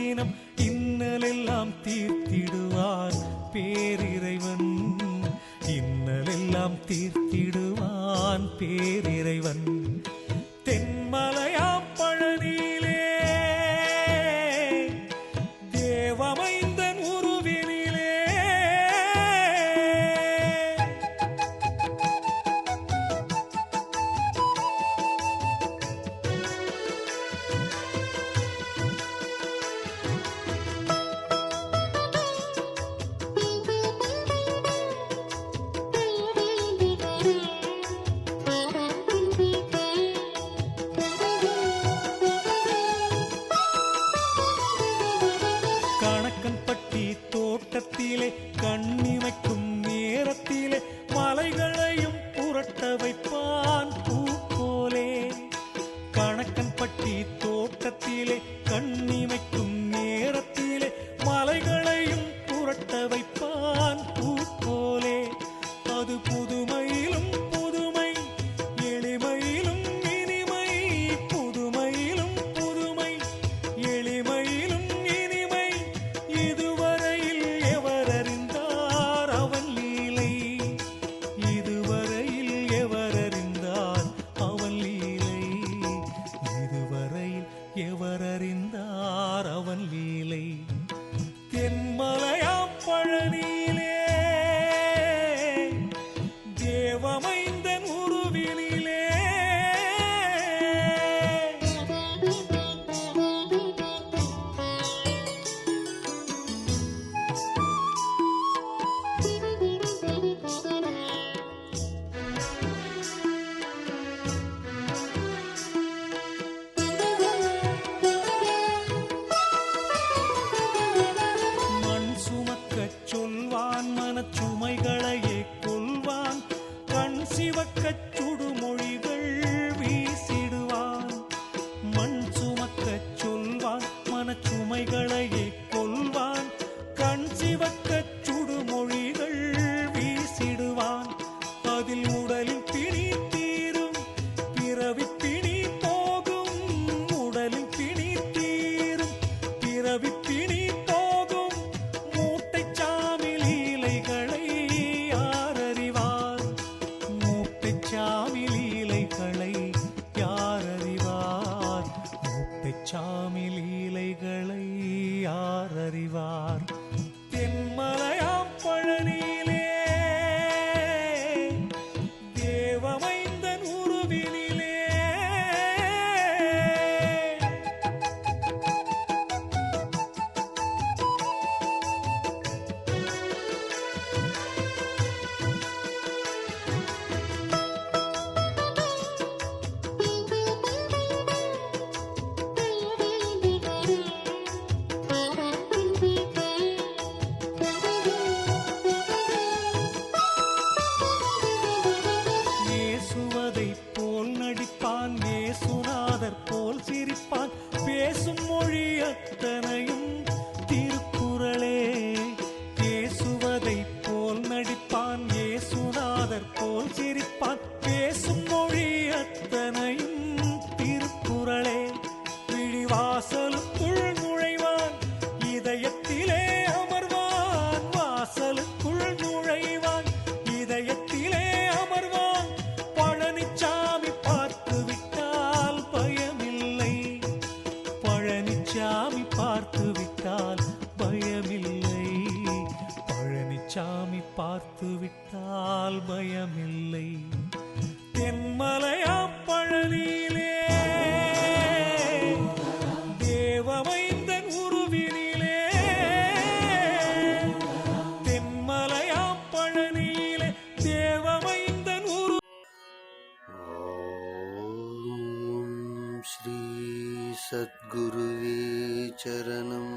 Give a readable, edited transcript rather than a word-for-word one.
தினம் இன்னலெல்லாம் தீர்த்திடுவார் பேரிறைவன். இன்னலெல்லாம் தீர்த்திடுவான் பேரிறைவன். தென்மலையாம் பழனியிலே தேவமைந்தன் உருவினிலே கணக்கன்பட்டி தோட்டத்திலே கண்ணிமைக்கும் நேரத்திலே மலைகளையும் புரட்ட வைப்பான் பூ போலே. கணக்கன்பட்டி தோட்டத்திலே கண்ணிமைக்கும் நேரத்திலே மலைகளையும் புரட்ட வைப்பான் பூ போலே. அது புதுமையிலும் புதுமை, எளிமையிலும் இனிமை. புதுமையிலும் புதுமை, எளிமையிலும் இனிமை. இதுவரையில் எவர் அறிந்தார் அவன் லீலை? இதுவரையில் எவர் அறிந்தார் அவன் லீலை? இதுவரையில் எவர் அறிந்தார் அவன் லீலை? தென்மலையாம் பழனியிலே தேவமைந்தன் உருவினிலே மண் சுமக்கச் சொல்வான் மனச்சுமைகளையே கொள்வான். கண் சிவக்கச் சுடுமொழிகள் வீசிடுவான். மண் சுமக்கச் சொல்வான் மனச்சுமைகளையே கொள்வான். கண் சிவக்கச் சுடுமொழிகள் வீசிடுவான். அதில் உடலில் பிணி தீரும், பிறவி பிணி போகும். உடலில் பிணி தீரும், பிறவி பிணி போகும். மூட்டைச் சாமி லீலைகளை யார் அறிவார்? மூட்டைச் சாமி லீலைகளை யார் அறிவார்? மூட்டைச் சாமி லீலைகளை யார் அறிவார்? தென்மலையாம் பழனியிலே தேவமைந்தன் உருவினிலே இயேசுவதைப் போல் நடிப்பான், இயேசுநாதர் போல் சிரிப்பான். பேசும் மொழி அத்தனையும் திருக்குறளே. இயேசுவதைப் போல் நடிப்பான், இயேசுநாதர் போல் சிரிப்பான். பேசும் மொழி அத்தனையும் திருக்குறளே. விழிவாசலுக்குள் நுழைவான், இதயத்திலே அமர்வான். வாசலுக்குள் நுழைவான், இதயத்திலே அமர்வான். பழனிச்சாமி பார்த்து விட்டால் பயமில்லை. பழனிச்சாமி பார்த்து விட்டால் பயமில்லை. பழனிச்சாமி பார்த்து விட்டால் பயமில்லை. தென்மலையாம் பழனியிலே தேவமைந்தன் உருவினிலே. தென்மலையாம் பழனியிலே தேவமைந்தன் உரு. ஓம் ஸ்ரீ சத்குருவே சரணம்.